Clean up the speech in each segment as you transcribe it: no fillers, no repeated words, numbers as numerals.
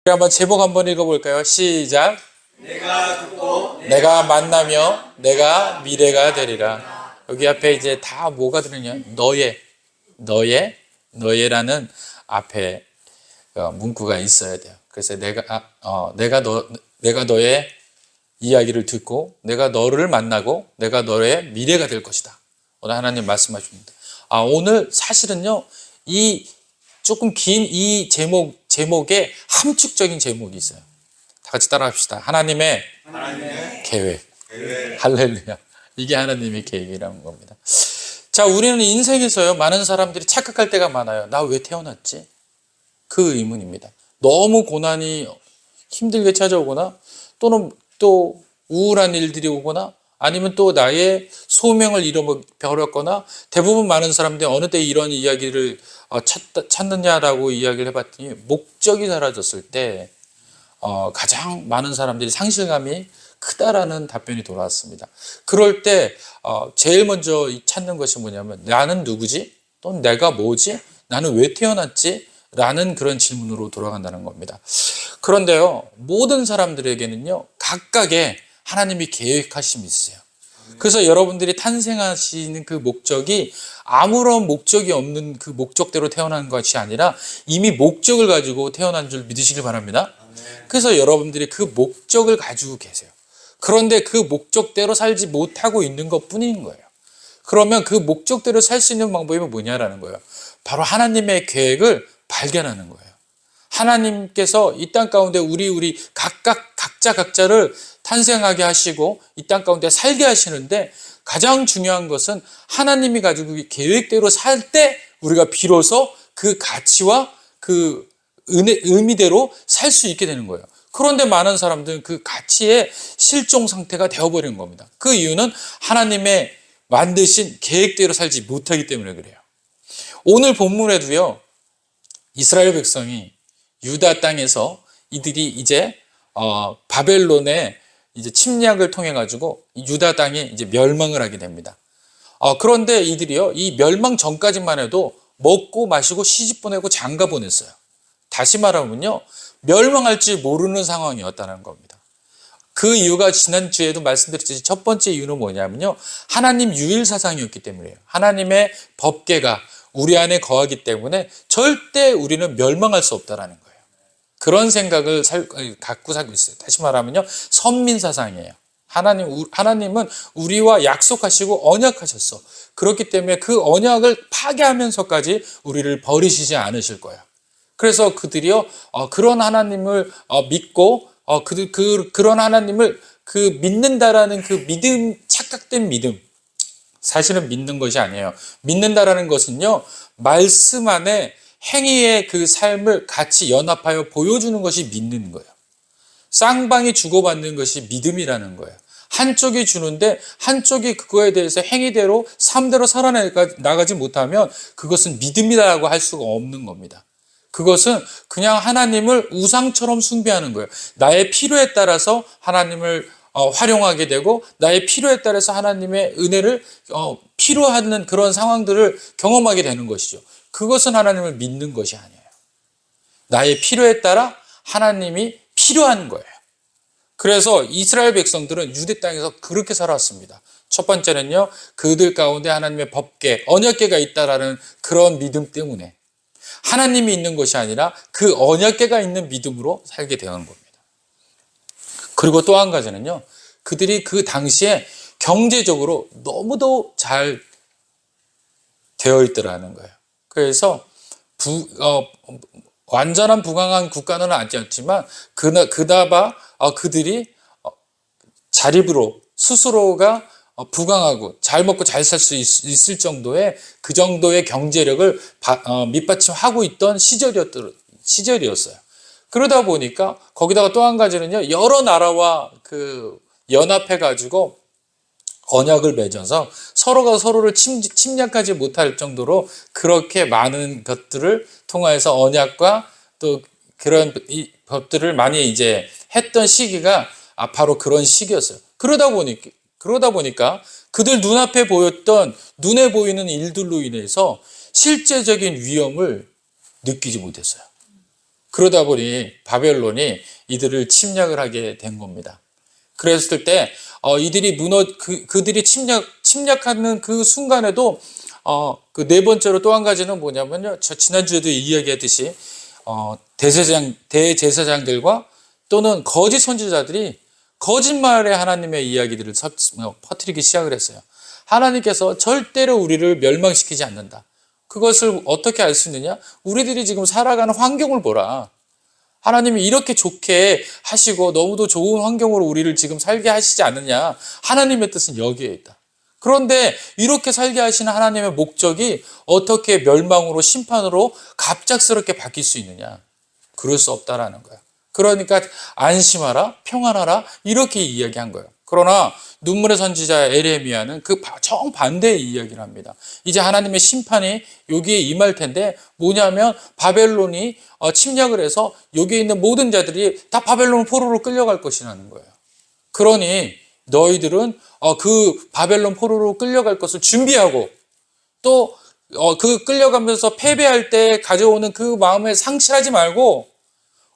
한번 제목 한번 읽어볼까요? 시작. 내가 듣고 내가 만나며 내가 미래가 되리라. 여기 앞에 이제 다 뭐가 들으냐? 너예라는 앞에 문구가 있어야 돼요. 그래서 내가 너의 이야기를 듣고 내가 너를 만나고 내가 너의 미래가 될 것이다. 오늘 하나님 말씀하십니다. 오늘 사실은요, 이 조금 긴 이 제목에 함축적인 제목이 있어요. 다 같이 따라합시다. 하나님의 계획. 할렐루야. 이게 하나님의 계획이라는 겁니다. 자, 우리는 인생에서요, 많은 사람들이 착각할 때가 많아요. 나 왜 태어났지? 그 의문입니다. 너무 고난이 힘들게 찾아오거나 또는 또 우울한 일들이 오거나 아니면 또 나의 소명을 잃어버렸거나, 대부분 많은 사람들이 어느 때 이런 이야기를 찾느냐라고 이야기를 해봤더니 목적이 사라졌을 때 가장 많은 사람들이 상실감이 크다라는 답변이 돌아왔습니다. 그럴 때 제일 먼저 찾는 것이 뭐냐면, 나는 누구지? 또는 내가 뭐지? 나는 왜 태어났지? 라는 그런 질문으로 돌아간다는 겁니다. 그런데요, 모든 사람들에게는요, 각각의 하나님이 계획하심이 있으세요. 그래서 여러분들이 탄생하시는 그 목적이 아무런 목적이 없는 그 목적대로 태어난 것이 아니라 이미 목적을 가지고 태어난 줄 믿으시길 바랍니다. 그래서 여러분들이 그 목적을 가지고 계세요. 그런데 그 목적대로 살지 못하고 있는 것 뿐인 거예요. 그러면 그 목적대로 살 수 있는 방법이 뭐냐라는 거예요. 바로 하나님의 계획을 발견하는 거예요. 하나님께서 이 땅 가운데 우리 각자를 탄생하게 하시고 이 땅 가운데 살게 하시는데, 가장 중요한 것은 하나님이 가지고 계획대로 살 때 우리가 비로소 그 가치와 그 의미대로 살 수 있게 되는 거예요. 그런데 많은 사람들은 그 가치의 실종 상태가 되어버리는 겁니다. 그 이유는 하나님의 만드신 계획대로 살지 못하기 때문에 그래요. 오늘 본문에도요, 이스라엘 백성이 유다 땅에서 이들이 이제 바벨론의 이제 침략을 통해 가지고 유다 땅이 이제 멸망을 하게 됩니다. 그런데 이들이요, 이 멸망 전까지만 해도 먹고 마시고 시집 보내고 장가 보냈어요. 다시 말하면요, 멸망할 줄 모르는 상황이었다는 겁니다. 그 이유가 지난주에도 말씀드렸듯이 첫 번째 이유는 뭐냐면요, 하나님 유일 사상이었기 때문이에요. 하나님의 법궤가 우리 안에 거하기 때문에 절대 우리는 멸망할 수 없다라는 거예요. 그런 생각을 갖고 살고 있어요. 다시 말하면요, 선민 사상이에요. 하나님은 우리와 약속하시고 언약하셨어. 그렇기 때문에 그 언약을 파괴하면서까지 우리를 버리시지 않으실 거예요. 그래서 그들이요, 그런 하나님을 믿고 그런 하나님을 믿는다라는 그 믿음, 착각된 믿음, 사실은 믿는 것이 아니에요. 믿는다라는 것은요, 말씀 안에 행위의 그 삶을 같이 연합하여 보여주는 것이 믿는 거예요. 쌍방이 주고받는 것이 믿음이라는 거예요. 한쪽이 주는데 한쪽이 그거에 대해서 행위대로 삶대로 살아나가지 못하면 그것은 믿음이라고 할 수가 없는 겁니다. 그것은 그냥 하나님을 우상처럼 숭배하는 거예요. 나의 필요에 따라서 하나님을 활용하게 되고, 나의 필요에 따라서 하나님의 은혜를 필요하는 그런 상황들을 경험하게 되는 것이죠. 그것은 하나님을 믿는 것이 아니에요. 나의 필요에 따라 하나님이 필요한 거예요. 그래서 이스라엘 백성들은 유대 땅에서 그렇게 살았습니다. 첫 번째는요, 그들 가운데 하나님의 법궤, 언약궤가 있다라는 그런 믿음 때문에, 하나님이 있는 것이 아니라 그 언약궤가 있는 믿음으로 살게 되는 겁니다. 그리고 또 한 가지는요, 그들이 그 당시에 경제적으로 너무도 잘 되어 있더라는 거예요. 그래서 완전한 부강한 국가는 아니었지만 그나마 그들이 자립으로 스스로가 부강하고 잘 먹고 잘 살 수 있을 정도의 그 정도의 경제력을 밑받침하고 있던 시절이었어요. 그러다 보니까 거기다가 또 한 가지는요, 여러 나라와 연합해 가지고 언약을 맺어서 서로가 서로를 침략하지 못할 정도로 그렇게 많은 것들을 통해서 언약과 또 그런 것들을 많이 이제 했던 시기가 바로 그런 시기였어요. 그러다 보니까 그들 눈앞에 보였던, 눈에 보이는 일들로 인해서 실제적인 위험을 느끼지 못했어요. 그러다 보니 바벨론이 이들을 침략을 하게 된 겁니다. 그랬을 때 이들이 그들이 침략하는 그 순간에도 그 네 번째로 또 한 가지는 뭐냐면요. 저 지난주에도 이야기했듯이 대제사장들과 또는 거짓 선지자들이 거짓말의 하나님의 이야기들을 퍼뜨리기 시작을 했어요. 하나님께서 절대로 우리를 멸망시키지 않는다. 그것을 어떻게 알 수 있느냐? 우리들이 지금 살아가는 환경을 보라. 하나님이 이렇게 좋게 하시고 너무도 좋은 환경으로 우리를 지금 살게 하시지 않느냐? 하나님의 뜻은 여기에 있다. 그런데 이렇게 살게 하시는 하나님의 목적이 어떻게 멸망으로 심판으로 갑작스럽게 바뀔 수 있느냐? 그럴 수 없다라는 거야. 그러니까 안심하라, 평안하라 이렇게 이야기한 거예요. 그러나 눈물의 선지자 에레미야는 그 정반대의 이야기를 합니다. 이제 하나님의 심판이 여기에 임할 텐데 뭐냐면 바벨론이 침략을 해서 여기에 있는 모든 자들이 다 바벨론 포로로 끌려갈 것이라는 거예요. 그러니 너희들은 그 바벨론 포로로 끌려갈 것을 준비하고 또 그 끌려가면서 패배할 때 가져오는 그 마음에 상실하지 말고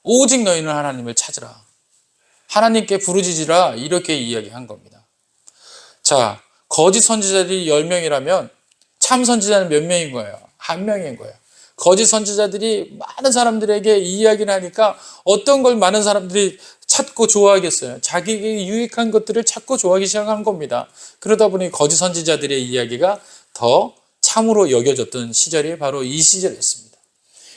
오직 너희는 하나님을 찾으라. 하나님께 부르짖으라 이렇게 이야기한 겁니다. 자, 거짓 선지자들이 10명이라면 참 선지자는 몇 명인 거예요? 한 명인 거예요. 거짓 선지자들이 많은 사람들에게 이야기를 하니까 어떤 걸 많은 사람들이 찾고 좋아하겠어요? 자기에게 유익한 것들을 찾고 좋아하기 시작한 겁니다. 그러다 보니 거짓 선지자들의 이야기가 더 참으로 여겨졌던 시절이 바로 이 시절이었습니다.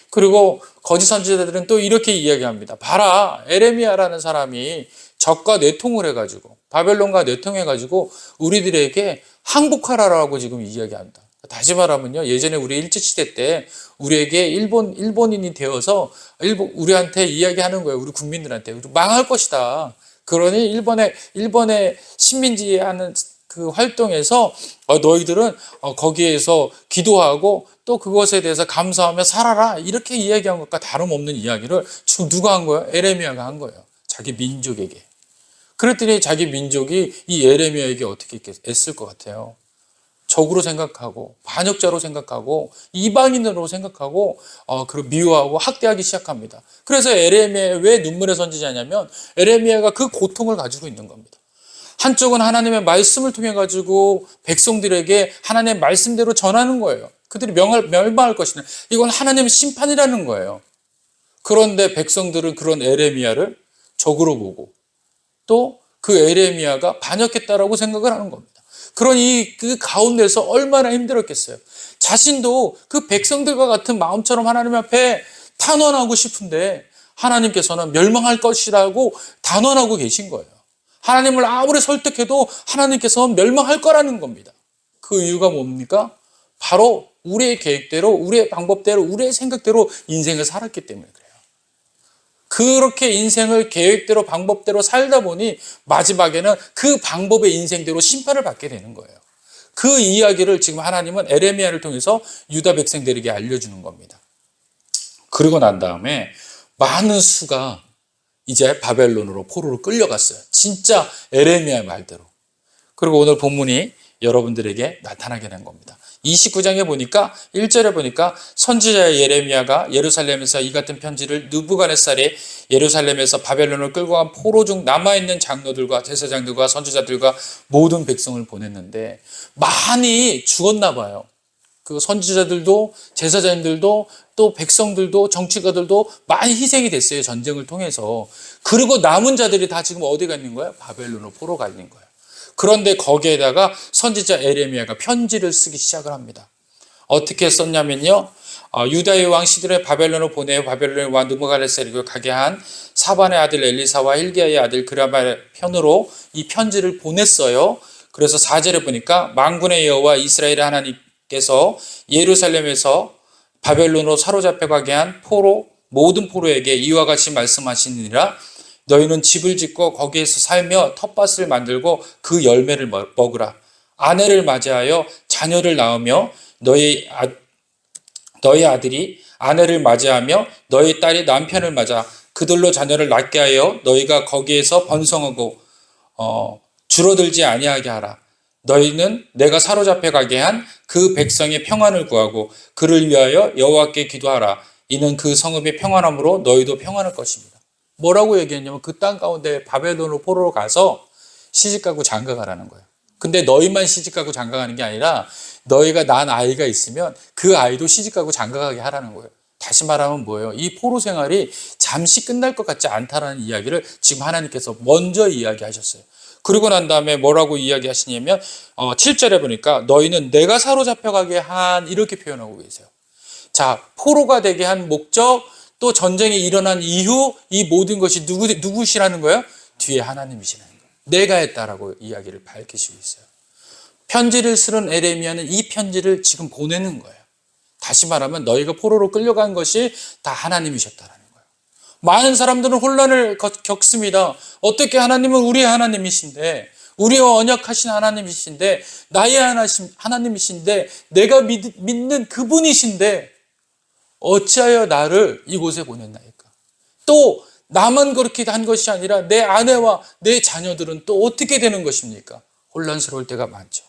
그리고 거짓 선지자들은 또 이렇게 이야기합니다. 봐라, 에레미야라는 사람이 적과 내통을 해가지고 바벨론과 내통해가지고 우리들에게 항복하라라고 지금 이야기한다. 다시 말하면요, 예전에 우리 일제시대 때 우리에게 일본인이 되어서 우리한테 이야기하는 거예요. 우리 국민들한테 우리 망할 것이다. 그러니 일본의 식민지 하는 그 활동에서 너희들은 거기에서 기도하고 또 그것에 대해서 감사하며 살아라 이렇게 이야기한 것과 다름없는 이야기를 지금 누가 한 거예요? 에레미야가 한 거예요. 자기 민족에게. 그랬더니 자기 민족이 이 에레미야에게 어떻게 애쓸 것 같아요? 적으로 생각하고 반역자로 생각하고 이방인으로 생각하고 그리고 미워하고 학대하기 시작합니다. 그래서 에레미야 왜 눈물의 선지자냐면 에레미야가 그 고통을 가지고 있는 겁니다. 한쪽은 하나님의 말씀을 통해 가지고 백성들에게 하나님의 말씀대로 전하는 거예요. 그들이 멸망할 것이냐. 이건 하나님의 심판이라는 거예요. 그런데 백성들은 그런 에레미야를 적으로 보고 또 그 에레미야가 반역했다라고 생각을 하는 겁니다. 그러니 그 가운데서 얼마나 힘들었겠어요. 자신도 그 백성들과 같은 마음처럼 하나님 앞에 탄원하고 싶은데 하나님께서는 멸망할 것이라고 단언하고 계신 거예요. 하나님을 아무리 설득해도 하나님께서는 멸망할 거라는 겁니다. 그 이유가 뭡니까? 바로 우리의 계획대로, 우리의 방법대로, 우리의 생각대로 인생을 살았기 때문에 그래요. 그렇게 인생을 계획대로, 방법대로 살다 보니 마지막에는 그 방법의 인생대로 심판을 받게 되는 거예요. 그 이야기를 지금 하나님은 에레미야를 통해서 유다 백성들에게 알려주는 겁니다. 그러고 난 다음에 많은 수가 이제 바벨론으로 포로로 끌려갔어요. 진짜 에레미야 말대로. 그리고 오늘 본문이 여러분들에게 나타나게 된 겁니다. 29장에 보니까 1절에 보니까 선지자 예레미야가 예루살렘에서 이 같은 편지를 느부갓네살이 예루살렘에서 바벨론을 끌고 간 포로 중 남아있는 장로들과 제사장들과 선지자들과 모든 백성을 보냈는데 많이 죽었나 봐요. 그 선지자들도 제사장들도 또 백성들도 정치가들도 많이 희생이 됐어요. 전쟁을 통해서. 그리고 남은 자들이 다 지금 어디 가 있는 거예요? 바벨론으로 포로 가 있는 거예요. 그런데 거기에다가 선지자 에레미야가 편지를 쓰기 시작을 합니다. 어떻게 썼냐면요. 유다의 왕 시드라를 바벨론으로 보내 바벨론의 왕 느부갓네살에게 가게 한 사반의 아들 엘리사와 hil기야의 아들 그라바의 편으로 이 편지를 보냈어요. 그래서 4절에 보니까 만군의 여호와 이스라엘의 하나님께서 예루살렘에서 바벨론으로 사로잡혀 가게 한 모든 포로에게 이와 같이 말씀하시니라. 너희는 집을 짓고 거기에서 살며 텃밭을 만들고 그 열매를 먹으라. 아내를 맞이하여 자녀를 낳으며 너희 아들이 아내를 맞이하며 너희 딸이 남편을 맞아 그들로 자녀를 낳게 하여 너희가 거기에서 번성하고 줄어들지 아니하게 하라. 너희는 내가 사로잡혀 가게 한 그 백성의 평안을 구하고 그를 위하여 여호와께 기도하라. 이는 그 성읍이 평안함으로 너희도 평안할 것입니다. 뭐라고 얘기했냐면 그 땅 가운데 바벨론으로 포로로 가서 시집가고 장가가라는 거예요. 근데 너희만 시집가고 장가가는 게 아니라 너희가 낳은 아이가 있으면 그 아이도 시집가고 장가가게 하라는 거예요. 다시 말하면 뭐예요? 이 포로 생활이 잠시 끝날 것 같지 않다라는 이야기를 지금 하나님께서 먼저 이야기하셨어요. 그리고 난 다음에 뭐라고 이야기하시냐면 7절에 보니까 너희는 내가 사로잡혀가게 한 이렇게 표현하고 계세요. 자, 포로가 되게 한 목적, 또 전쟁이 일어난 이후 이 모든 것이 누구시라는 거예요? 뒤에 하나님이시라는 거예요. 내가 했다라고 이야기를 밝히시고 있어요. 편지를 쓰는 에레미야는 이 편지를 지금 보내는 거예요. 다시 말하면 너희가 포로로 끌려간 것이 다 하나님이셨다라는 거예요. 많은 사람들은 혼란을 겪습니다. 어떻게 하나님은 우리의 하나님이신데, 우리와 언약하신 하나님이신데, 나의 하나님이신데, 내가 믿는 그분이신데 어찌하여 나를 이곳에 보냈나이까? 또 나만 그렇게 한 것이 아니라 내 아내와 내 자녀들은 또 어떻게 되는 것입니까? 혼란스러울 때가 많죠.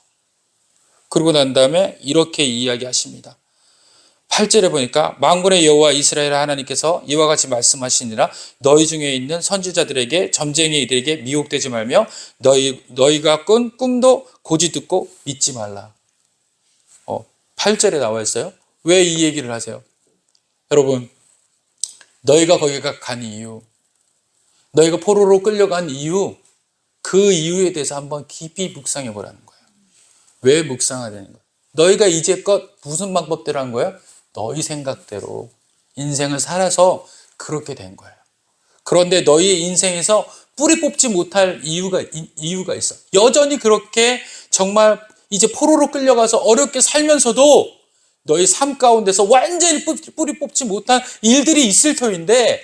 그러고 난 다음에 이렇게 이야기하십니다. 8절에 보니까 만군의 여호와 이스라엘 하나님께서 이와 같이 말씀하시니라 너희 중에 있는 선지자들에게 점쟁이들에게 미혹되지 말며 너희가 꾼 꿈도 고지 듣고 믿지 말라. 8절에 나와 있어요. 왜 이 얘기를 하세요? 여러분, 너희가 거기가 간 이유, 너희가 포로로 끌려간 이유, 그 이유에 대해서 한번 깊이 묵상해 보라는 거예요. 왜 묵상하자는 거예요? 너희가 이제껏 무슨 방법대로 한 거예요? 너희 생각대로 인생을 살아서 그렇게 된 거예요. 그런데 너희의 인생에서 뿌리 뽑지 못할 이유가 있어. 여전히 그렇게 정말 이제 포로로 끌려가서 어렵게 살면서도 너희 삶 가운데서 완전히 뿌리 뽑지 못한 일들이 있을 터인데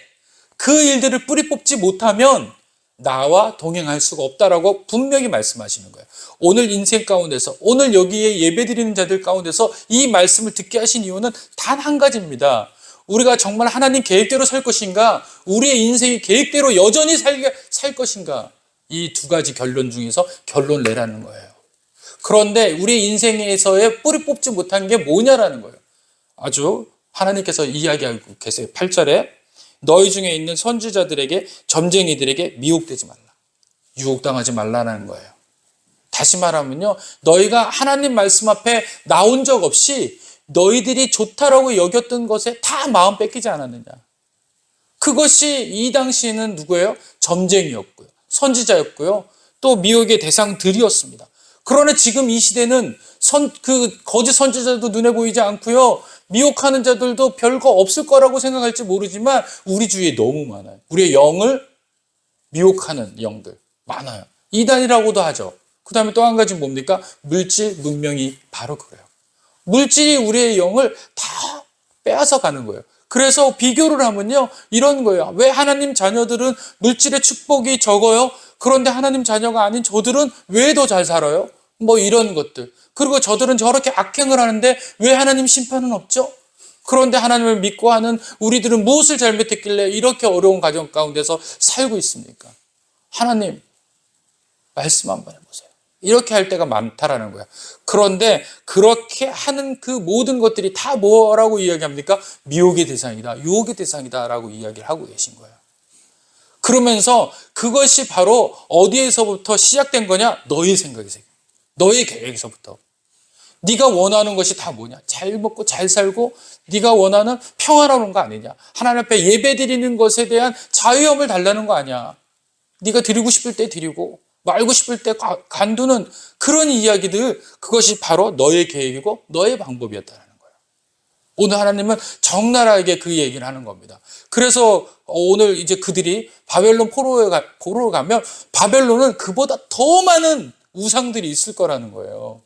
그 일들을 뿌리 뽑지 못하면 나와 동행할 수가 없다라고 분명히 말씀하시는 거예요. 오늘 인생 가운데서, 오늘 여기에 예배드리는 자들 가운데서 이 말씀을 듣게 하신 이유는 단 한 가지입니다. 우리가 정말 하나님 계획대로 살 것인가, 우리의 인생이 계획대로 여전히 살 것인가, 이 두 가지 결론 중에서 결론 내라는 거예요. 그런데 우리 인생에서의 뿌리 뽑지 못한 게 뭐냐라는 거예요. 아주 하나님께서 이야기하고 계세요. 8절에 너희 중에 있는 선지자들에게 점쟁이들에게 미혹되지 말라. 유혹당하지 말라는 거예요. 다시 말하면요. 너희가 하나님 말씀 앞에 나온 적 없이 너희들이 좋다라고 여겼던 것에 다 마음 뺏기지 않았느냐. 그것이 이 당시에는 누구예요? 점쟁이였고요. 선지자였고요. 또 미혹의 대상들이었습니다. 그러나 지금 이 시대는 거짓 선지자도 눈에 보이지 않고요. 미혹하는 자들도 별거 없을 거라고 생각할지 모르지만 우리 주위에 너무 많아요. 우리의 영을 미혹하는 영들 많아요. 이단이라고도 하죠. 그 다음에 또 한 가지 뭡니까? 물질, 문명이 바로 그래요. 물질이 우리의 영을 다 빼앗아 가는 거예요. 그래서 비교를 하면요. 이런 거예요. 왜 하나님 자녀들은 물질의 축복이 적어요? 그런데 하나님 자녀가 아닌 저들은 왜 더 잘 살아요? 뭐 이런 것들. 그리고 저들은 저렇게 악행을 하는데 왜 하나님 심판은 없죠? 그런데 하나님을 믿고 하는 우리들은 무엇을 잘못했길래 이렇게 어려운 가정 가운데서 살고 있습니까? 하나님, 말씀 한번 해보세요. 이렇게 할 때가 많다라는 거야. 그런데 그렇게 하는 그 모든 것들이 다 뭐라고 이야기합니까? 미혹의 대상이다, 유혹의 대상이다라고 이야기를 하고 계신 거예요. 그러면서 그것이 바로 어디에서부터 시작된 거냐? 너의 생각에서, 너의 계획에서부터. 네가 원하는 것이 다 뭐냐? 잘 먹고 잘 살고 네가 원하는 평화로운 거 아니냐? 하나님 앞에 예배 드리는 것에 대한 자유함을 달라는 거 아니야? 네가 드리고 싶을 때 드리고 말고 싶을 때 간두는 그런 이야기들, 그것이 바로 너의 계획이고 너의 방법이었다는 거예요. 오늘 하나님은 적나라하게 그 얘기를 하는 겁니다. 그래서 오늘 이제 그들이 바벨론 포로로 가면 바벨론은 그보다 더 많은 우상들이 있을 거라는 거예요.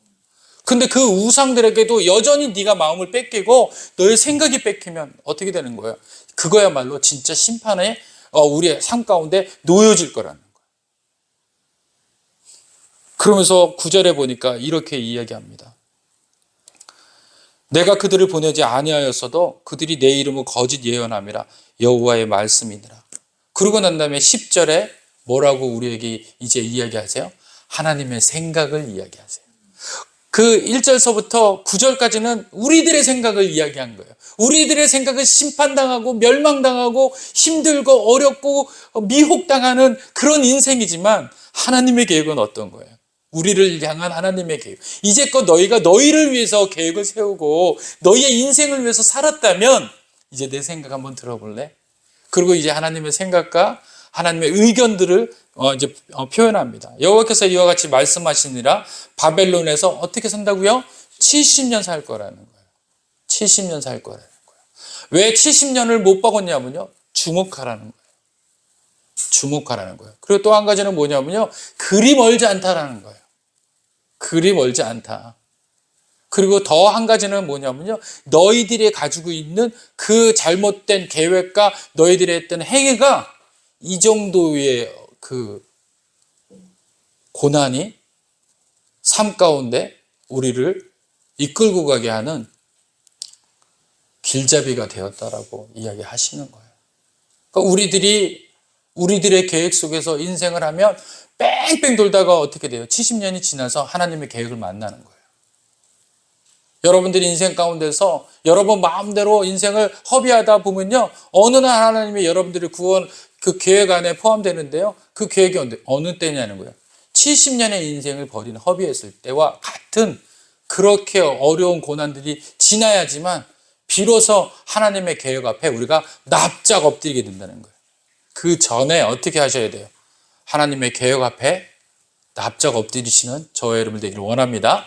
근데 그 우상들에게도 여전히 네가 마음을 뺏기고 너의 생각이 뺏기면 어떻게 되는 거예요? 그거야말로 진짜 심판에 우리의 삶 가운데 놓여질 거라는 거예요. 그러면서 9절에 보니까 이렇게 이야기합니다. 내가 그들을 보내지 아니하였어도 그들이 내 이름을 거짓 예언함이라 여호와의 말씀이니라. 그러고 난 다음에 10절에 뭐라고 우리에게 이제 이야기하세요? 하나님의 생각을 이야기하세요. 그 1절서부터 9절까지는 우리들의 생각을 이야기한 거예요. 우리들의 생각은 심판당하고 멸망당하고 힘들고 어렵고 미혹당하는 그런 인생이지만 하나님의 계획은 어떤 거예요? 우리를 향한 하나님의 계획. 이제껏 너희가 너희를 위해서 계획을 세우고 너희의 인생을 위해서 살았다면 이제 내 생각 한번 들어볼래? 그리고 이제 하나님의 생각과 하나님의 의견들을 이제 표현합니다. 여호와께서 이와 같이 말씀하시니라 바벨론에서 어떻게 산다고요? 70년 살 거라는 거예요. 70년 살 거라는 거예요. 왜 70년을 못 박았냐면요. 주목하라는 거예요. 주목하라는 거예요. 그리고 또 한 가지는 뭐냐면요. 그리 멀지 않다라는 거예요. 그리 멀지 않다. 그리고 더 한 가지는 뭐냐면요. 너희들이 가지고 있는 그 잘못된 계획과 너희들이 했던 행위가 이 정도의 그 고난이 삶 가운데 우리를 이끌고 가게 하는 길잡이가 되었다라고 이야기하시는 거예요. 그러니까 우리들의 계획 속에서 인생을 하면 뺑뺑 돌다가 어떻게 돼요? 70년이 지나서 하나님의 계획을 만나는 거예요. 여러분들이 인생 가운데서 여러분 마음대로 인생을 허비하다 보면요. 어느 날 하나님이 여러분들의 구원 그 계획 안에 포함되는데요. 그 계획이 어느 때냐는 거예요. 70년의 인생을 버린 허비했을 때와 같은 그렇게 어려운 고난들이 지나야지만 비로소 하나님의 계획 앞에 우리가 납작 엎드리게 된다는 거예요. 그 전에 어떻게 하셔야 돼요? 하나님의 계획 앞에 납작 엎드리시는 저와 여러분 되기를 원합니다.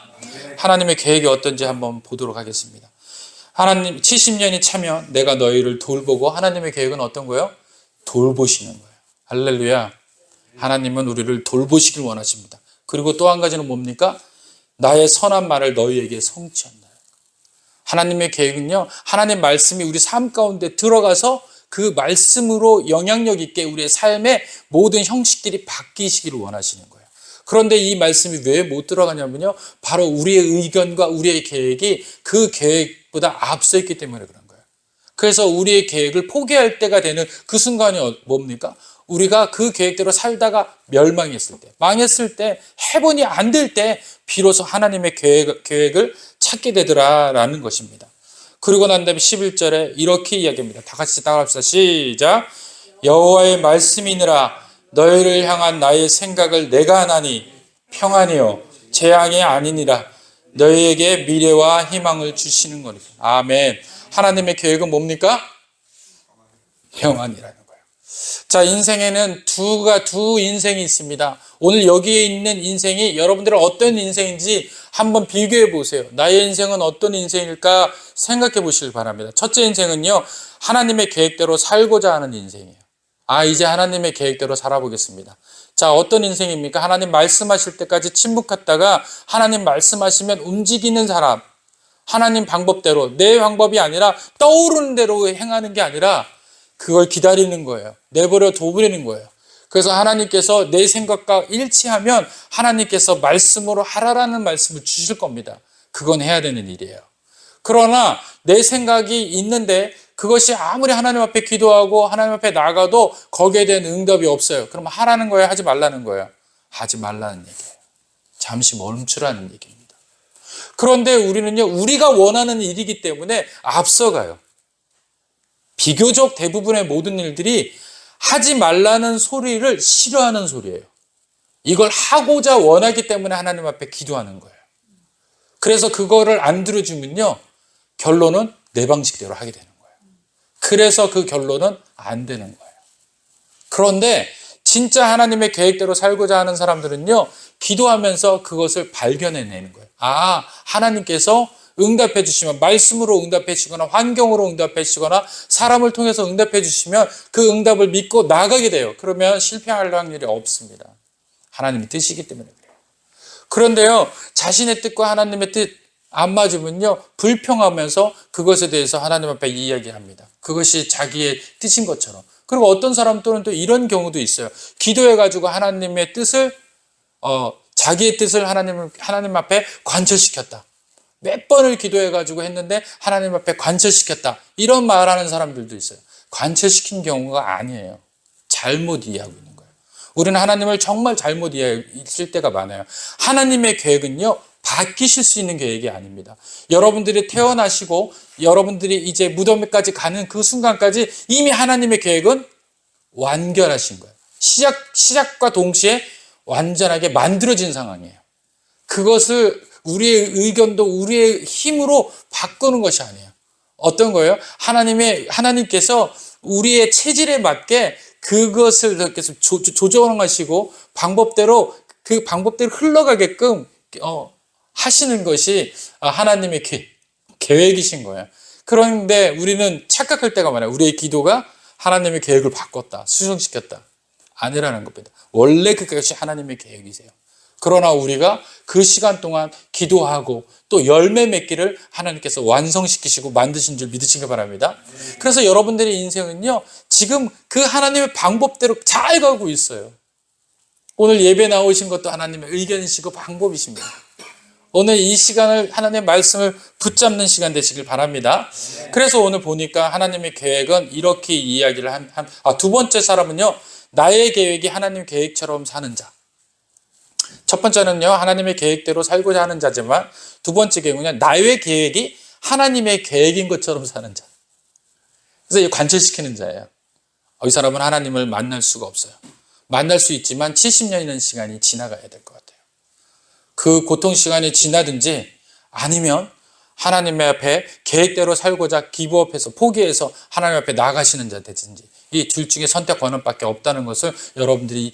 하나님의 계획이 어떤지 한번 보도록 하겠습니다. 하나님 70년이 차면 내가 너희를 돌보고 하나님의 계획은 어떤 거예요? 돌보시는 거예요. 할렐루야. 하나님은 우리를 돌보시길 원하십니다. 그리고 또 한 가지는 뭡니까? 나의 선한 말을 너희에게 성취한다. 하나님의 계획은요. 하나님 말씀이 우리 삶 가운데 들어가서 그 말씀으로 영향력 있게 우리의 삶의 모든 형식들이 바뀌시기를 원하시는 거예요. 그런데 이 말씀이 왜 못 들어가냐면요. 바로 우리의 의견과 우리의 계획이 그 계획보다 앞서 있기 때문에 그런 거예요. 그래서 우리의 계획을 포기할 때가 되는 그 순간이 뭡니까? 우리가 그 계획대로 살다가 멸망했을 때, 망했을 때, 해본이 안 될 때 비로소 하나님의 계획을 찾게 되더라라는 것입니다. 그리고 난 다음에 11절에 이렇게 이야기합니다. 다 같이 따라합시다. 시작. 여호와의 말씀이니라 너희를 향한 나의 생각을 내가 하나니 평안이요 재앙이 아니니라 너희에게 미래와 희망을 주시는 거니라. 아멘. 하나님의 계획은 뭡니까? 평안이라는 거예요. 자, 인생에는 두 인생이 있습니다. 오늘 여기에 있는 인생이 여러분들은 어떤 인생인지 한번 비교해 보세요. 나의 인생은 어떤 인생일까 생각해 보시길 바랍니다. 첫째 인생은요, 하나님의 계획대로 살고자 하는 인생이에요. 이제 하나님의 계획대로 살아보겠습니다. 자, 어떤 인생입니까? 하나님 말씀하실 때까지 침묵했다가 하나님 말씀하시면 움직이는 사람. 하나님 방법대로, 내 방법이 아니라 떠오르는 대로 행하는 게 아니라 그걸 기다리는 거예요. 내버려 둬버리는 거예요. 그래서 하나님께서 내 생각과 일치하면 하나님께서 말씀으로 하라라는 말씀을 주실 겁니다. 그건 해야 되는 일이에요. 그러나 내 생각이 있는데 그것이 아무리 하나님 앞에 기도하고 하나님 앞에 나가도 거기에 대한 응답이 없어요. 그럼 하라는 거예요? 하지 말라는 거예요? 하지 말라는 얘기예요. 잠시 멈추라는 얘기입니다. 그런데 우리는요, 우리가 원하는 일이기 때문에 앞서가요. 비교적 대부분의 모든 일들이 하지 말라는 소리를 싫어하는 소리예요. 이걸 하고자 원하기 때문에 하나님 앞에 기도하는 거예요. 그래서 그거를 안 들어주면요, 결론은 내 방식대로 하게 되는 거예요. 그래서 그 결론은 안 되는 거예요. 그런데 진짜 하나님의 계획대로 살고자 하는 사람들은요, 기도하면서 그것을 발견해내는 거예요. 하나님께서 응답해 주시면, 말씀으로 응답해 주시거나 환경으로 응답해 주시거나 사람을 통해서 응답해 주시면 그 응답을 믿고 나가게 돼요. 그러면 실패할 확률이 없습니다. 하나님의 뜻이기 때문에 그래요. 그런데요, 자신의 뜻과 하나님의 뜻 안 맞으면요, 불평하면서 그것에 대해서 하나님 앞에 이야기합니다. 그것이 자기의 뜻인 것처럼. 그리고 어떤 사람들은 또 이런 경우도 있어요. 기도해가지고 하나님의 뜻을, 자기의 뜻을 하나님 앞에 관철시켰다. 몇 번을 기도해가지고 했는데 하나님 앞에 관철시켰다. 이런 말하는 사람들도 있어요. 관철시킨 경우가 아니에요. 잘못 이해하고 있는 거예요. 우리는 하나님을 정말 잘못 이해했을 때가 많아요. 하나님의 계획은요, 바뀌실 수 있는 계획이 아닙니다. 여러분들이 태어나시고 여러분들이 이제 무덤에까지 가는 그 순간까지 이미 하나님의 계획은 완결하신 거예요. 시작과 동시에 완전하게 만들어진 상황이에요. 그것을 우리의 의견도 우리의 힘으로 바꾸는 것이 아니에요. 어떤 거예요? 하나님께서 우리의 체질에 맞게 그것을 조정하시고 그 방법대로 흘러가게끔 하시는 것이 하나님의 계획이신 거예요. 그런데 우리는 착각할 때가 많아요. 우리의 기도가 하나님의 계획을 바꿨다, 수정시켰다. 아니라는 겁니다. 원래 그것이 하나님의 계획이세요. 그러나 우리가 그 시간 동안 기도하고 또 열매 맺기를 하나님께서 완성시키시고 만드신 줄 믿으시기 바랍니다. 그래서 여러분들의 인생은요, 지금 그 하나님의 방법대로 잘 가고 있어요. 오늘 예배 나오신 것도 하나님의 의견이시고 방법이십니다. 오늘 이 시간을 하나님의 말씀을 붙잡는 시간 되시길 바랍니다. 그래서 오늘 보니까 하나님의 계획은 이렇게 이야기를 두 번째 사람은요, 나의 계획이 하나님 계획처럼 사는 자. 첫 번째는요, 하나님의 계획대로 살고자 하는 자지만 두 번째 계획은요, 나의 계획이 하나님의 계획인 것처럼 사는 자. 그래서 이 관철시키는 자예요. 이 사람은 하나님을 만날 수가 없어요. 만날 수 있지만 70년이라는 시간이 지나가야 될 것 같아요. 그 고통 시간이 지나든지 아니면 하나님 앞에 계획대로 살고자 기브업해서 포기해서 하나님 앞에 나가시는 자 되든지 이 둘 중에 선택 권한밖에 없다는 것을 여러분들이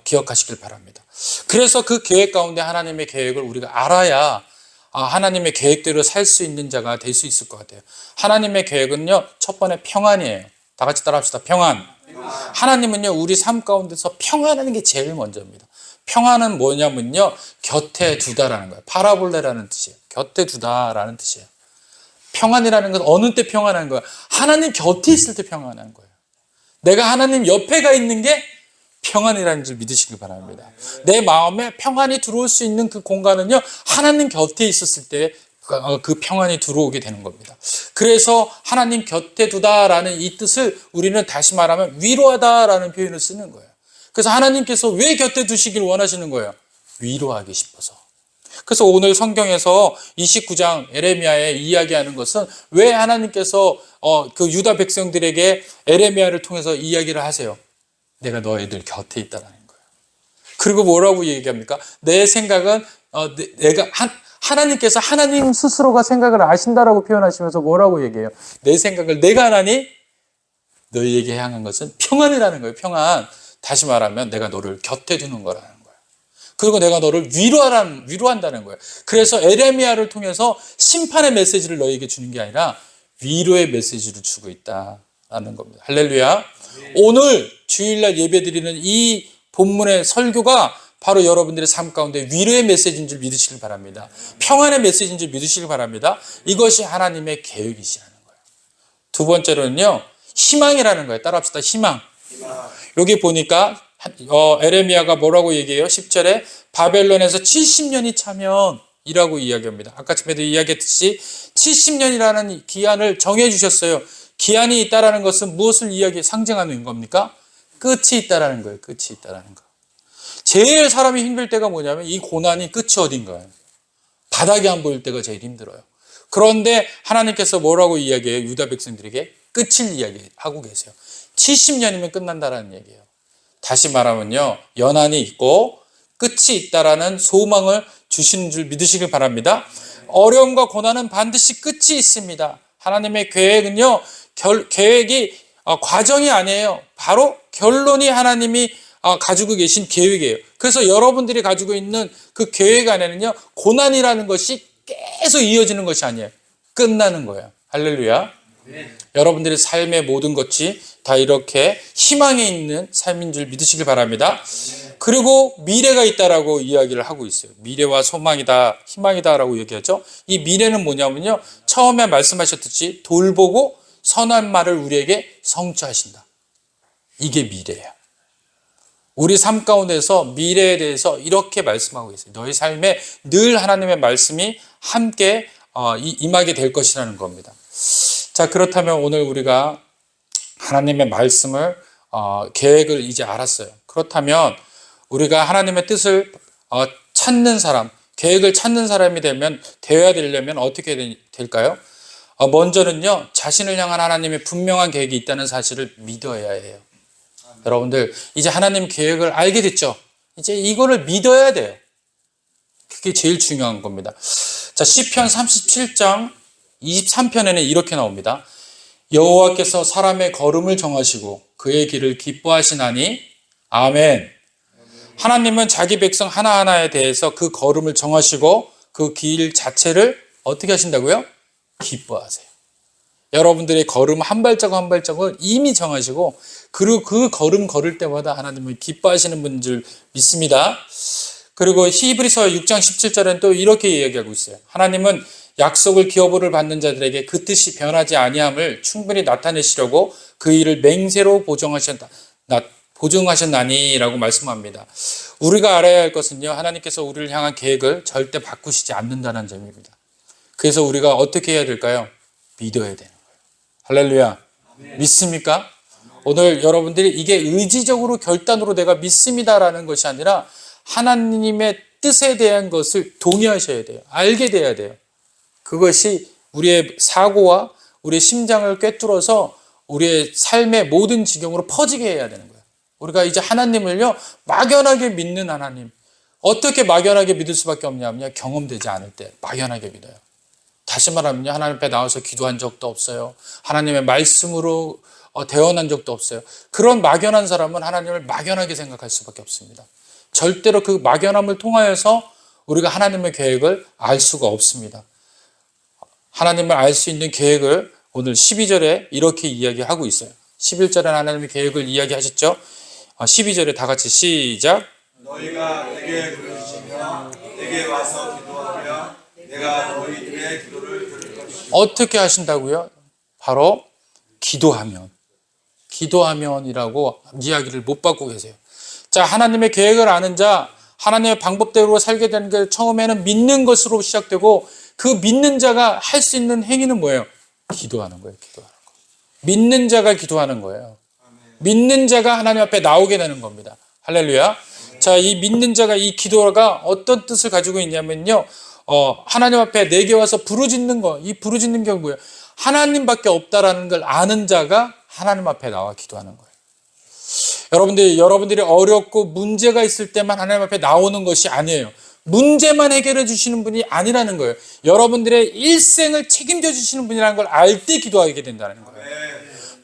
기억하시길 바랍니다. 그래서 그 계획 가운데 하나님의 계획을 우리가 알아야 하나님의 계획대로 살 수 있는 자가 될 수 있을 것 같아요. 하나님의 계획은요, 첫 번째 평안이에요. 다 같이 따라합시다. 평안. 하나님은요, 우리 삶 가운데서 평안하는 게 제일 먼저입니다. 평안은 뭐냐면요, 곁에 두다라는 거예요. 파라볼레라는 뜻이에요. 곁에 두다라는 뜻이에요. 평안이라는 건 어느 때 평안한 거예요? 하나님 곁에 있을 때 평안한 거예요. 내가 하나님 옆에 가 있는 게 평안이라는 줄 믿으시길 바랍니다. 내 마음에 평안이 들어올 수 있는 그 공간은요, 하나님 곁에 있었을 때 그 평안이 들어오게 되는 겁니다. 그래서 하나님 곁에 두다라는 이 뜻을 우리는 다시 말하면 위로하다라는 표현을 쓰는 거예요. 그래서 하나님께서 왜 곁에 두시길 원하시는 거예요? 위로하기 싶어서. 그래서 오늘 성경에서 29장 에레미야에 이야기하는 것은 왜 하나님께서 그 유다 백성들에게 에레미야를 통해서 이야기를 하세요? 내가 너희들 곁에 있다라는 거예요. 그리고 뭐라고 얘기합니까? 내 생각은 하나님께서 하나님 스스로가 생각을 아신다라고 표현하시면서 뭐라고 얘기해요? 내 생각을 내가 하나니 너희에게 향한 것은 평안이라는 거예요. 평안. 다시 말하면 내가 너를 곁에 두는 거라는 거예요. 그리고 내가 너를 위로한다는 거예요. 그래서 에레미야를 통해서 심판의 메시지를 너희에게 주는 게 아니라 위로의 메시지를 주고 있다라는 겁니다. 할렐루야. 오늘 주일날 예배드리는 이 본문의 설교가 바로 여러분들의 삶 가운데 위로의 메시지인 줄 믿으시길 바랍니다. 평안의 메시지인 줄 믿으시길 바랍니다. 이것이 하나님의 계획이시라는 거예요. 두 번째로는요, 희망이라는 거예요. 따라합시다. 희망. 여기 보니까 에레미야가 뭐라고 얘기해요? 10절에 바벨론에서 70년이 차면 이라고 이야기합니다. 아까 전에도 이야기했듯이 70년이라는 기한을 정해 주셨어요. 기한이 있다라는 것은 무엇을 상징하는 겁니까? 끝이 있다라는 거예요. 끝이 있다라는 거. 제일 사람이 힘들 때가 뭐냐면 이 고난이 끝이 어딘가요? 바닥이 안 보일 때가 제일 힘들어요. 그런데 하나님께서 뭐라고 이야기해요? 유다 백성들에게 끝을 이야기하고 계세요. 70년이면 끝난다라는 얘기예요. 다시 말하면요, 연한이 있고 끝이 있다라는 소망을 주시는 줄 믿으시길 바랍니다. 어려움과 고난은 반드시 끝이 있습니다. 하나님의 계획은요, 계획이 과정이 아니에요. 바로 결론이 하나님이 가지고 계신 계획이에요. 그래서 여러분들이 가지고 있는 그 계획 안에는요, 고난이라는 것이 계속 이어지는 것이 아니에요. 끝나는 거예요. 할렐루야. 여러분들의 삶의 모든 것이 다 이렇게 희망에 있는 삶인 줄 믿으시길 바랍니다. 그리고 미래가 있다라고 이야기를 하고 있어요. 미래와 소망이다, 희망이다라고 얘기하죠. 이 미래는 뭐냐면요, 처음에 말씀하셨듯이 돌보고 선한 말을 우리에게 성취하신다. 이게 미래예요. 우리 삶 가운데서 미래에 대해서 이렇게 말씀하고 있어요. 너희 삶에 늘 하나님의 말씀이 함께 임하게 될 것이라는 겁니다. 자, 그렇다면 오늘 우리가 하나님의 말씀을 계획을 이제 알았어요. 그렇다면 우리가 하나님의 뜻을 찾는 사람, 계획을 찾는 사람이 되어야 되려면 어떻게 될까요? 먼저는요, 자신을 향한 하나님의 분명한 계획이 있다는 사실을 믿어야 해요. 여러분들, 이제 하나님 계획을 알게 됐죠? 이제 이거를 믿어야 돼요. 그게 제일 중요한 겁니다. 자, 시편 37장 23편에는 이렇게 나옵니다. 여호와께서 사람의 걸음을 정하시고 그의 길을 기뻐하시나니 아멘. 하나님은 자기 백성 하나하나에 대해서 그 걸음을 정하시고 그 길 자체를 어떻게 하신다고요? 기뻐하세요. 여러분들의 걸음 한 발자국 한 발자국을 이미 정하시고 그리고 그 걸음 걸을 때마다 하나님을 기뻐하시는 분인 줄 믿습니다. 그리고 히브리서 6장 17절에는 또 이렇게 이야기하고 있어요. 하나님은 약속을 기업을 받는 자들에게 그 뜻이 변하지 아니함을 충분히 나타내시려고 그 일을 맹세로 보증하셨나니라고 말씀합니다. 우리가 알아야 할 것은요, 하나님께서 우리를 향한 계획을 절대 바꾸시지 않는다는 점입니다. 그래서 우리가 어떻게 해야 될까요? 믿어야 되는 거예요. 할렐루야. 믿습니까? 오늘 여러분들이 이게 의지적으로 결단으로 내가 믿습니다라는 것이 아니라 하나님의 뜻에 대한 것을 동의하셔야 돼요. 알게 돼야 돼요. 그것이 우리의 사고와 우리의 심장을 꿰뚫어서 우리의 삶의 모든 지경으로 퍼지게 해야 되는 거예요. 우리가 이제 하나님을요, 막연하게 믿는 하나님. 어떻게 막연하게 믿을 수밖에 없냐면요, 경험되지 않을 때 막연하게 믿어요. 다시 말하면요, 하나님 앞에 나와서 기도한 적도 없어요. 하나님의 말씀으로 대언한 적도 없어요. 그런 막연한 사람은 하나님을 막연하게 생각할 수밖에 없습니다. 절대로 그 막연함을 통하여서 우리가 하나님의 계획을 알 수가 없습니다. 하나님을 알 수 있는 계획을 오늘 12절에 이렇게 이야기하고 있어요. 11절에 하나님의 계획을 이야기하셨죠. 12절에 다 같이 시작. 너희가 내게 부르짖으며 내게 와서 기도하며 내가 너희들의 기도를 들을 것이다. 어떻게 하신다고요? 바로 기도하면이라고 이야기를 못 받고 계세요. 자, 하나님의 계획을 아는 자, 하나님의 방법대로 살게 되는 게 처음에는 믿는 것으로 시작되고 그 믿는 자가 할 수 있는 행위는 뭐예요? 기도하는 거예요. 기도하는 거. 믿는 자가 기도하는 거예요. 믿는 자가 하나님 앞에 나오게 되는 겁니다. 할렐루야. 자, 이 믿는 자가 이 기도가 어떤 뜻을 가지고 있냐면요. 하나님 앞에 내게 와서 부르짖는 거. 이 부르짖는 게 뭐예요? 하나님밖에 없다라는 걸 아는 자가 하나님 앞에 나와 기도하는 거예요. 여러분들이 어렵고 문제가 있을 때만 하나님 앞에 나오는 것이 아니에요. 문제만 해결해 주시는 분이 아니라는 거예요. 여러분들의 일생을 책임져 주시는 분이라는 걸 알 때 기도하게 된다는 거예요.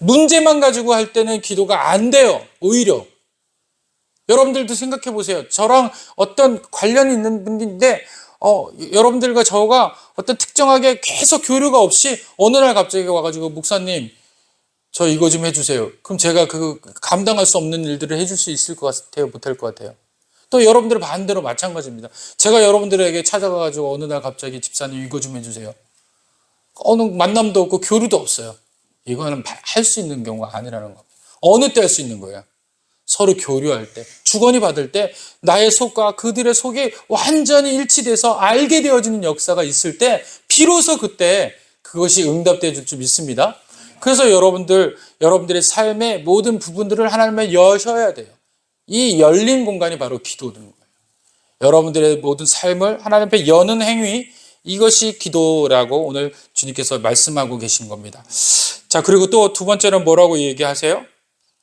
문제만 가지고 할 때는 기도가 안 돼요. 오히려. 여러분들도 생각해 보세요. 저랑 어떤 관련이 있는 분인데 여러분들과 저가 어떤 특정하게 계속 교류가 없이 어느 날 갑자기 와가지고 목사님 저 이거 좀 해주세요. 그럼 제가 그 감당할 수 없는 일들을 해줄 수 있을 것 같아요? 못할 것 같아요? 또 여러분들 반대로 마찬가지입니다. 제가 여러분들에게 찾아가가지고 어느 날 갑자기 집사님 이거 좀 해주세요. 어느 만남도 없고 교류도 없어요. 이거는 할 수 있는 경우가 아니라는 겁니다. 어느 때 할 수 있는 거예요? 서로 교류할 때, 주거니 받을 때 나의 속과 그들의 속이 완전히 일치돼서 알게 되어지는 역사가 있을 때 비로소 그때 그것이 응답되어 줄 줄 믿습니다. 그래서 여러분들의 삶의 모든 부분들을 하나님께 여셔야 돼요. 이 열린 공간이 바로 기도는 거예요. 여러분들의 모든 삶을 하나님 앞에 여는 행위, 이것이 기도라고 오늘 주님께서 말씀하고 계신 겁니다. 자, 그리고 또 두 번째는 뭐라고 얘기하세요?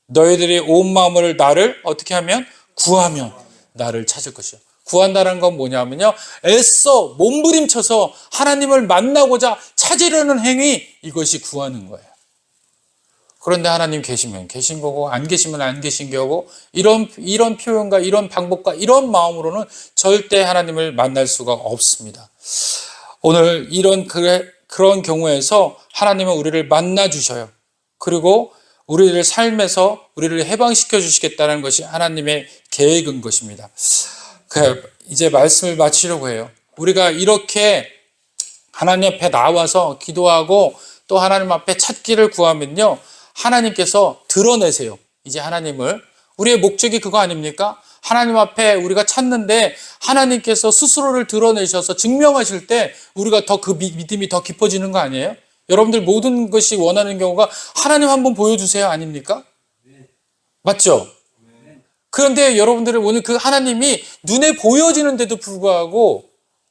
너희들이 온 마음을 나를 어떻게 하면? 구하면 나를 찾을 것이요. 구한다는 건 뭐냐면요, 애써 몸부림쳐서 하나님을 만나고자 찾으려는 행위, 이것이 구하는 거예요. 그런데 하나님 계시면 계신 거고 안 계시면 안 계신 거고 이런 표현과 이런 방법과 이런 마음으로는 절대 하나님을 만날 수가 없습니다. 오늘 그런 경우에서 하나님은 우리를 만나 주셔요. 그리고 우리를 삶에서 우리를 해방시켜 주시겠다는 것이 하나님의 계획인 것입니다. 이제 말씀을 마치려고 해요. 우리가 이렇게 하나님 앞에 나와서 기도하고 또 하나님 앞에 찾기를 구하면요, 하나님께서 드러내세요. 이제 하나님을. 우리의 목적이 그거 아닙니까? 하나님 앞에 우리가 찾는데 하나님께서 스스로를 드러내셔서 증명하실 때 우리가 더 그 믿음이 더 깊어지는 거 아니에요? 여러분들 모든 것이 원하는 경우가 하나님 한번 보여주세요 아닙니까? 맞죠? 그런데 여러분들은 오늘 그 하나님이 눈에 보여지는데도 불구하고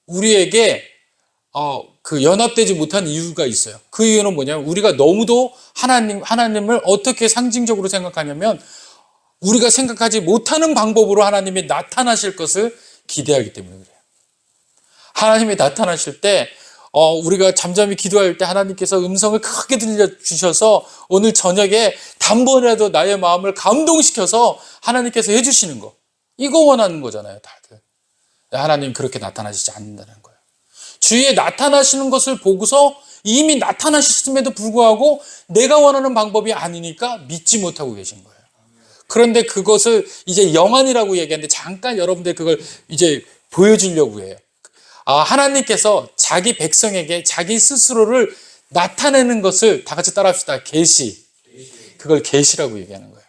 우리에게 그 연합되지 못한 이유가 있어요. 그 이유는 뭐냐면 우리가 너무도 하나님을 어떻게 상징적으로 생각하냐면 우리가 생각하지 못하는 방법으로 하나님이 나타나실 것을 기대하기 때문에 그래요. 하나님이 나타나실 때 우리가 잠잠히 기도할 때 하나님께서 음성을 크게 들려주셔서 오늘 저녁에 단번이라도 나의 마음을 감동시켜서 하나님께서 해주시는 거, 이거 원하는 거잖아요, 다들. 하나님 그렇게 나타나시지 않는다는 거예요. 주위에 나타나시는 것을 보고서 이미 나타나셨음에도 불구하고 내가 원하는 방법이 아니니까 믿지 못하고 계신 거예요. 그런데 그것을 이제 영안이라고 얘기하는데 잠깐 여러분들 그걸 이제 보여주려고 해요. 하나님께서 자기 백성에게 자기 스스로를 나타내는 것을 다 같이 따라합시다. 계시. 그걸 계시라고 얘기하는 거예요.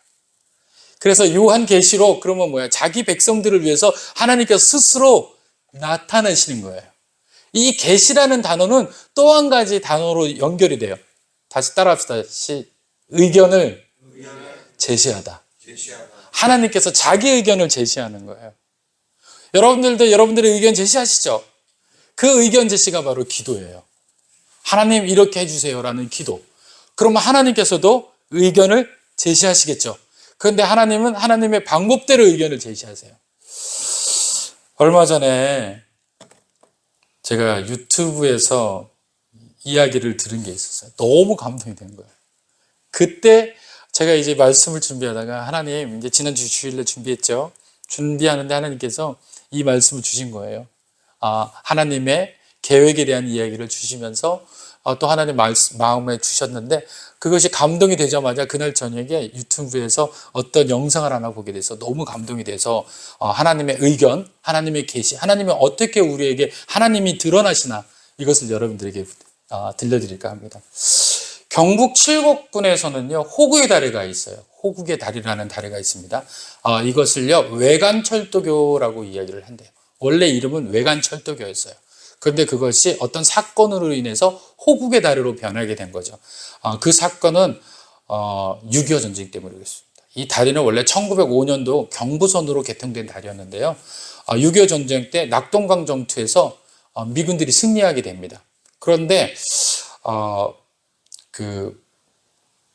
그래서 요한 계시록 그러면 뭐야? 자기 백성들을 위해서 하나님께서 스스로 나타내시는 거예요. 이 계시라는 단어는 또 한 가지 단어로 연결이 돼요. 다시 따라합시다. 의견을 제시하다. 하나님께서 자기 의견을 제시하는 거예요. 여러분들도 여러분들의 의견 제시하시죠? 그 의견 제시가 바로 기도예요. 하나님 이렇게 해주세요라는 기도. 그러면 하나님께서도 의견을 제시하시겠죠. 그런데 하나님은 하나님의 방법대로 의견을 제시하세요. 얼마 전에 제가 유튜브에서 이야기를 들은 게 있었어요. 너무 감동이 된 거예요. 그때 제가 이제 말씀을 준비하다가 하나님, 이제 지난주 주일날 준비했죠. 준비하는데 하나님께서 이 말씀을 주신 거예요. 하나님의 계획에 대한 이야기를 주시면서 또 하나님 마음에 주셨는데 그것이 감동이 되자마자 그날 저녁에 유튜브에서 어떤 영상을 하나 보게 돼서 너무 감동이 돼서 하나님의 의견, 하나님의 계시, 하나님이 어떻게 우리에게 하나님이 드러나시나 이것을 여러분들에게 들려드릴까 합니다. 경북 칠곡군에서는요 호국의 다리가 있어요. 호국의 다리라는 다리가 있습니다. 이것을요 외관철도교라고 이야기를 한대요. 원래 이름은 외관철도교였어요. 그런데 그것이 어떤 사건으로 인해서 호국의 다리로 변하게 된 거죠. 그 사건은 6.25 전쟁 때문이겠습니다. 이 다리는 원래 1905년도 경부선으로 개통된 다리였는데요. 6.25 전쟁 때 낙동강 전투에서 미군들이 승리하게 됩니다. 그런데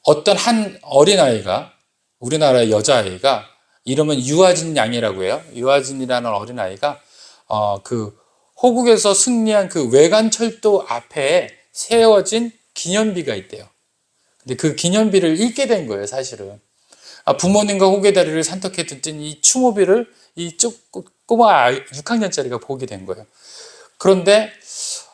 어떤 한 어린아이가, 우리나라의 여자아이가 이름은 유아진 양이라고 해요. 유아진이라는 어린아이가 그 호국에서 승리한 그 외관철도 앞에 세워진 기념비가 있대요. 근데 그 기념비를 읽게 된 거예요, 사실은. 부모님과 호국의 다리를 산떡해 듣던 이 추모비를 이 꼬마 6학년짜리가 보게 된 거예요. 그런데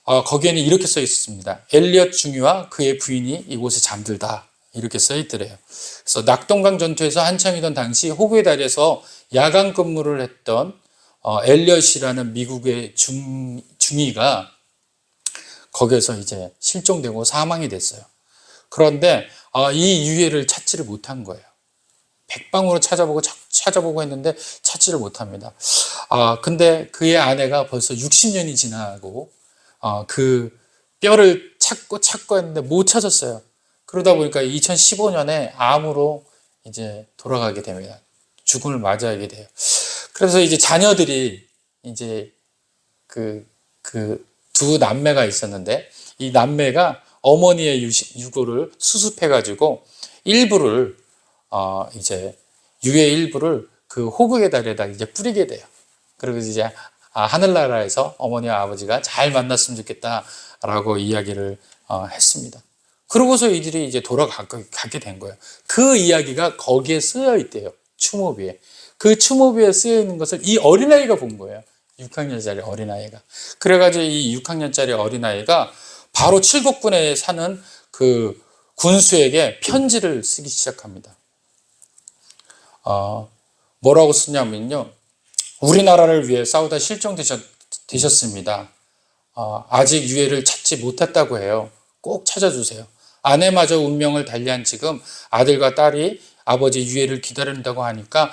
거기에는 이렇게 써 있었습니다. 엘리엇 중위와 그의 부인이 이곳에 잠들다. 이렇게 써 있더래요. 그래서 낙동강 전투에서 한창이던 당시 호국의 다리에서 야간 근무를 했던 엘리엇이라는 미국의 중위가 거기에서 이제 실종되고 사망이 됐어요. 그런데 이 유해를 찾지를 못한 거예요. 백방으로 찾아보고 했는데 찾지를 못합니다. 근데 그의 아내가 벌써 60년이 지나고 그 뼈를 찾고 했는데 못 찾았어요. 그러다 보니까 2015년에 암으로 이제 돌아가게 됩니다. 죽음을 맞이하게 돼요. 그래서 이제 자녀들이 이제 그 두 남매가 있었는데 이 남매가 어머니의 유고를 수습해가지고 일부를 이제 유해 일부를 그 호국의 다리에다 이제 뿌리게 돼요. 그리고 이제 하늘나라에서 어머니와 아버지가 잘 만났으면 좋겠다라고 이야기를 했습니다. 그러고서 이들이 이제 돌아가게 된 거예요. 그 이야기가 거기에 쓰여 있대요. 추모비에. 그 추모비에 쓰여 있는 것을 이 어린아이가 본 거예요. 6학년짜리 어린아이가. 그래가지고 이 6학년짜리 어린아이가 바로 칠곡군에 사는 그 군수에게 편지를 쓰기 시작합니다. 뭐라고 쓰냐면요. 우리나라를 위해 싸우다 실종되셨습니다. 아직 유해를 찾지 못했다고 해요. 꼭 찾아주세요. 아내마저 운명을 달리한 지금 아들과 딸이 아버지 유해를 기다린다고 하니까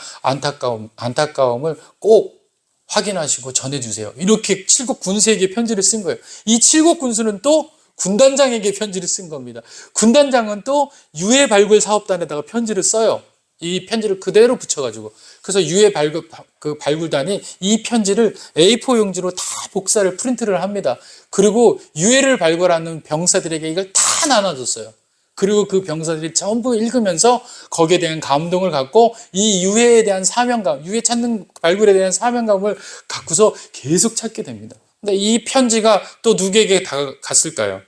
안타까움을 꼭 확인하시고 전해주세요. 이렇게 칠곡 군수에게 편지를 쓴 거예요. 이 칠곡 군수는 또 군단장에게 편지를 쓴 겁니다. 군단장은 또 유해 발굴 사업단에다가 편지를 써요. 이 편지를 그대로 붙여가지고 그래서 유해 발굴단이 이 편지를 A4 용지로 다 복사를 프린트를 합니다. 그리고 유해를 발굴하는 병사들에게 이걸 다 나눠줬어요. 그리고 그 병사들이 전부 읽으면서 거기에 대한 감동을 갖고 이 유해에 대한 사명감, 유해 찾는 발굴에 대한 사명감을 갖고서 계속 찾게 됩니다. 근데 이 편지가 또 누구에게 갔을까요?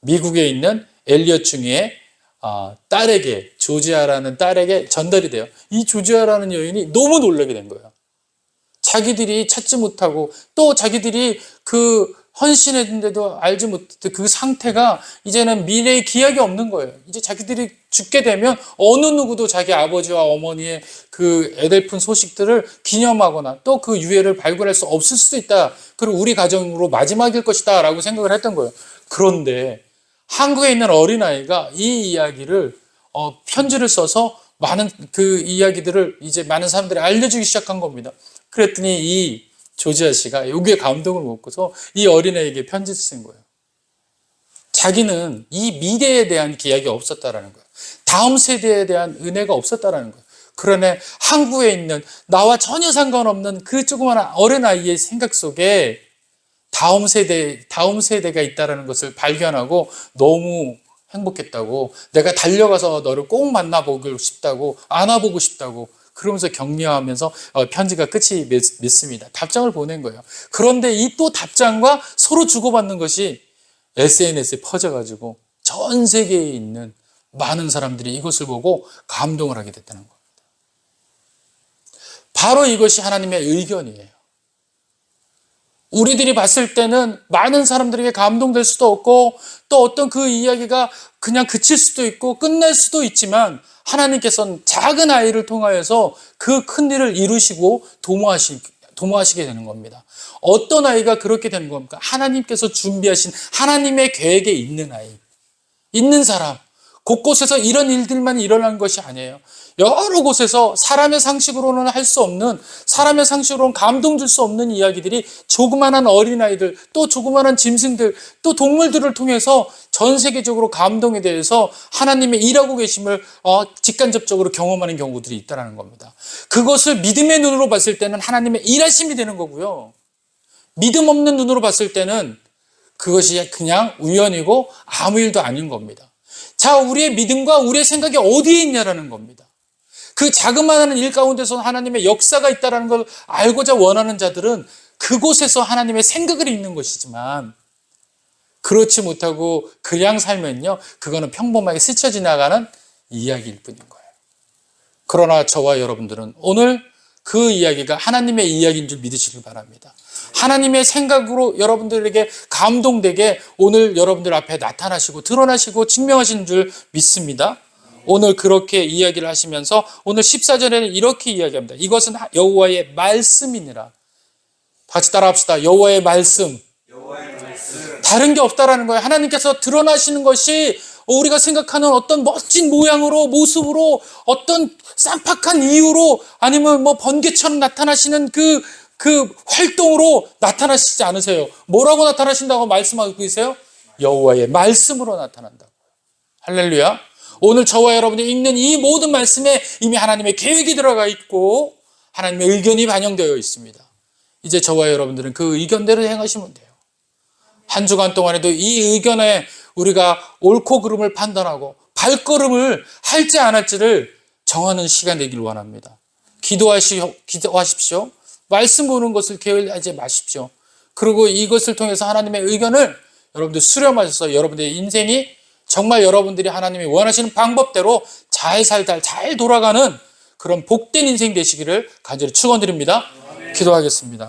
미국에 있는 엘리엇 중위의 딸에게, 조지아라는 딸에게 전달이 돼요. 이 조지아라는 여인이 너무 놀라게 된 거예요. 자기들이 찾지 못하고 또 자기들이 그 헌신했는데도 알지 못했던 그 상태가 이제는 미래의 기약이 없는 거예요. 이제 자기들이 죽게 되면 어느 누구도 자기 아버지와 어머니의 그 애달픈 소식들을 기념하거나 또 그 유해를 발굴할 수 없을 수도 있다. 그리고 우리 가정으로 마지막일 것이다 라고 생각을 했던 거예요. 그런데 한국에 있는 어린아이가 이 이야기를 편지를 써서 많은 그 이야기들을 이제 많은 사람들이 알려주기 시작한 겁니다. 그랬더니 이 조지아 씨가 여기에 감동을 먹고서 이 어린아이에게 편지를 쓴 거예요. 자기는 이 미래에 대한 기약이 없었다라는 거예요. 다음 세대에 대한 은혜가 없었다라는 거예요. 그러나 한국에 있는 나와 전혀 상관없는 그 조그마한 어린아이의 생각 속에 다음 세대가 있다라는 것을 발견하고 너무 행복했다고, 내가 달려가서 너를 꼭 만나보고 싶다고, 안아보고 싶다고, 그러면서 격려하면서 편지가 끝이 맺습니다. 답장을 보낸 거예요. 그런데 이 또 답장과 서로 주고받는 것이 SNS에 퍼져가지고 전 세계에 있는 많은 사람들이 이것을 보고 감동을 하게 됐다는 겁니다. 바로 이것이 하나님의 의견이에요. 우리들이 봤을 때는 많은 사람들에게 감동될 수도 없고 또 어떤 그 이야기가 그냥 그칠 수도 있고 끝날 수도 있지만 하나님께서는 작은 아이를 통하여서 그 큰 일을 이루시고 도모하시게 되는 겁니다. 어떤 아이가 그렇게 되는 겁니까? 하나님께서 준비하신 하나님의 계획에 있는 아이, 있는 사람, 곳곳에서 이런 일들만 일어난 것이 아니에요. 여러 곳에서 사람의 상식으로는 할 수 없는, 사람의 상식으로는 감동 줄 수 없는 이야기들이 조그마한 어린아이들, 또 조그마한 짐승들, 또 동물들을 통해서 전 세계적으로 감동에 대해서 하나님의 일하고 계심을 직간접적으로 경험하는 경우들이 있다는 겁니다. 그것을 믿음의 눈으로 봤을 때는 하나님의 일하심이 되는 거고요. 믿음 없는 눈으로 봤을 때는 그것이 그냥 우연이고 아무 일도 아닌 겁니다. 자, 우리의 믿음과 우리의 생각이 어디에 있냐라는 겁니다. 그 자그마한 일 가운데서 하나님의 역사가 있다는 걸 알고자 원하는 자들은 그곳에서 하나님의 생각을 읽는 것이지만 그렇지 못하고 그냥 살면요, 그거는 평범하게 스쳐 지나가는 이야기일 뿐인 거예요. 그러나 저와 여러분들은 오늘 그 이야기가 하나님의 이야기인 줄 믿으시길 바랍니다. 하나님의 생각으로 여러분들에게 감동되게 오늘 여러분들 앞에 나타나시고 드러나시고 증명하시는 줄 믿습니다. 오늘 그렇게 이야기를 하시면서 오늘 14절에는 이렇게 이야기합니다. 이것은 여호와의 말씀이니라. 같이 따라합시다. 여호와의 말씀. 다른 게 없다라는 거예요. 하나님께서 드러나시는 것이 우리가 생각하는 어떤 멋진 모양으로, 모습으로, 어떤 쌈박한 이유로, 아니면 뭐 번개처럼 나타나시는 그 활동으로 나타나시지 않으세요. 뭐라고 나타나신다고 말씀하고 계세요? 여호와의 말씀으로 나타난다고. 할렐루야. 오늘 저와 여러분이 읽는 이 모든 말씀에 이미 하나님의 계획이 들어가 있고 하나님의 의견이 반영되어 있습니다. 이제 저와 여러분들은 그 의견대로 행하시면 돼요. 한 주간 동안에도 이 의견에 우리가 옳고 그름을 판단하고 발걸음을 할지 안 할지를 정하는 시간 되길 원합니다. 기도하십시오. 말씀 보는 것을 게을리하지 마십시오. 그리고 이것을 통해서 하나님의 의견을 여러분들 수렴하셔서 여러분들의 인생이 정말 여러분들이 하나님이 원하시는 방법대로 잘 살다 잘 돌아가는 그런 복된 인생 되시기를 간절히 축원드립니다. 기도하겠습니다.